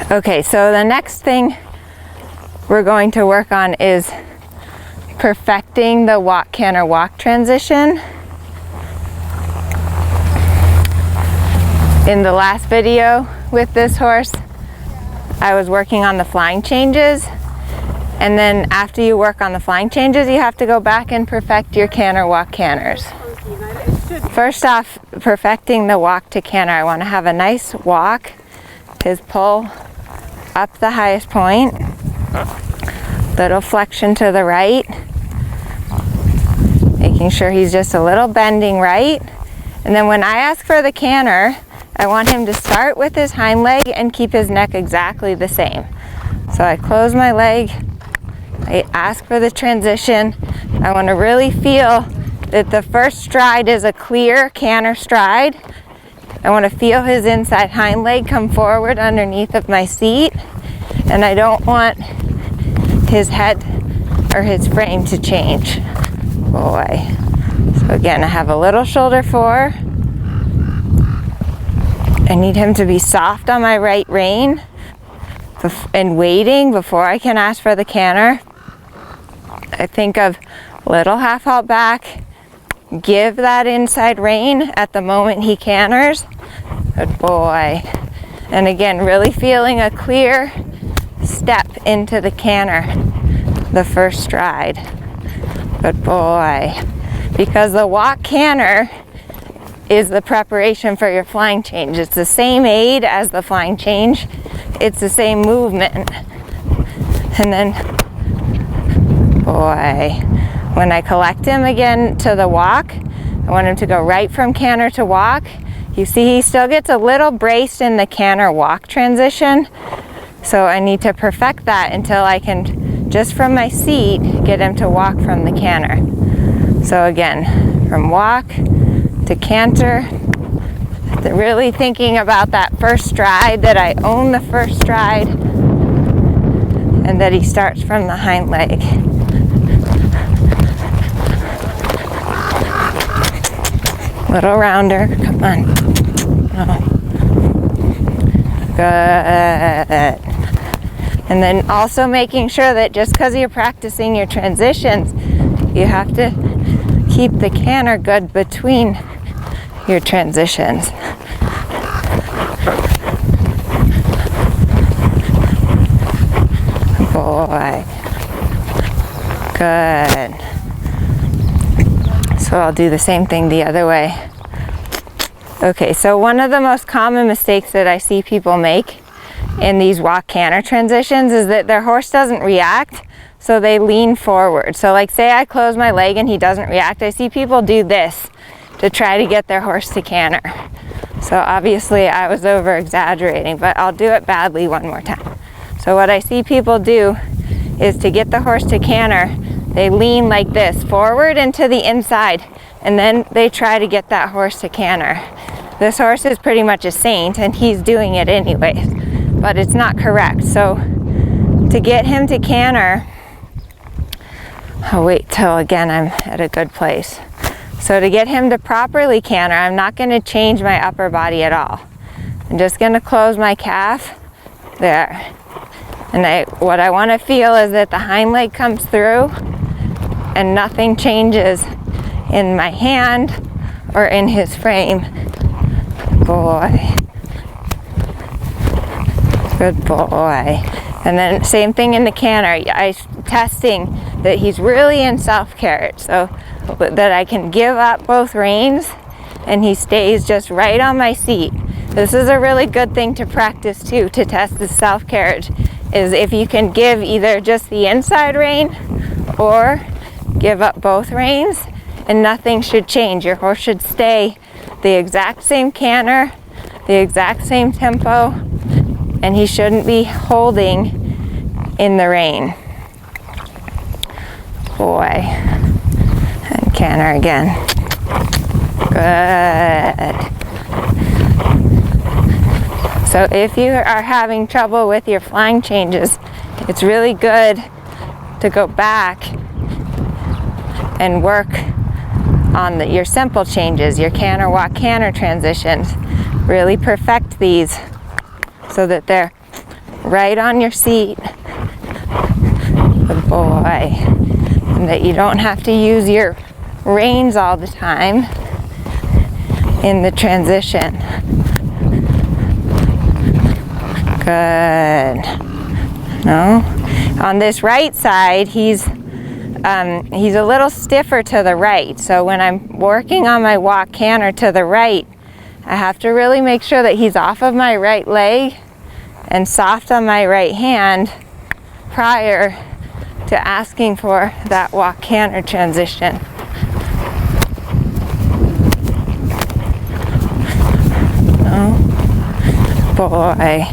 Okay, so the next thing we're going to work on is perfecting the walk-canter walk transition. In the last video with this horse, I was working on the flying changes, and then after you work on the flying changes, you have to go back and perfect your canter walk canters. First off, perfecting the walk to canter, I want to have a nice walk, his pull up the highest point, little flexion to the right, making sure he's just a little bending right. And then when I ask for the canter, I want him to start with his hind leg and keep his neck exactly the same. So I close my leg, I ask for the transition. I want to really feel that the first stride is a clear canter stride. I want to feel his inside hind leg come forward underneath of my seat, and I don't want his head or his frame to change. Boy. So again, I have a little shoulder fore. I need him to be soft on my right rein and waiting before I can ask for the canter. I think of little half halt back, give that inside rein at the moment he canters. Good boy. And again, really feeling a clear step into the canter, the first stride. Good boy. Because the walk canter is the preparation for your flying change. It's the same aid as the flying change. It's the same movement. And then, boy, when I collect him again to the walk, I want him to go right from canter to walk. You see he still gets a little braced in the canter walk transition. So I need to perfect that until I can, just from my seat, get him to walk from the canter. So again, from walk to canter, really thinking about that first stride, that I own the first stride, and that he starts from the hind leg. Little rounder, come on. Oh. Good. And then also making sure that just because you're practicing your transitions, you have to keep the canter good between your transitions. Boy. Good. So I'll do the same thing the other way. Okay, so one of the most common mistakes that I see people make in these walk canter transitions is that their horse doesn't react, so they lean forward. So like say I close my leg and he doesn't react, I see people do this to try to get their horse to canter. So obviously I was over exaggerating, but I'll do it badly one more time. So what I see people do is to get the horse to canter, they lean like this, forward and to the inside, and then they try to get that horse to canter. This horse is pretty much a saint, and he's doing it anyways, but it's not correct. So to get him to canter, I'll wait till again I'm at a good place. So to get him to properly canter, I'm not going to change my upper body at all. I'm just going to close my calf there. And what I want to feel is that the hind leg comes through and nothing changes in my hand or in his frame. Boy. Good boy. And then same thing in the canter. I'm testing that he's really in self-carriage, so that I can give up both reins and he stays just right on my seat. This is a really good thing to practice too, to test the self-carriage, is if you can give either just the inside rein or give up both reins, and nothing should change. Your horse should stay the exact same canter, the exact same tempo, and he shouldn't be holding in the rein. Boy. And canter again. Good. So if you are having trouble with your flying changes, it's really good to go back and work on your simple changes, your canter, walk, canter transitions. Really perfect these so that they're right on your seat. Good boy. And that you don't have to use your reins all the time in the transition. Good. No? On this right side, he's a little stiffer to the right. So when I'm working on my walk-canter to the right, I have to really make sure that he's off of my right leg and soft on my right hand prior to asking for that walk-canter transition. Oh, boy.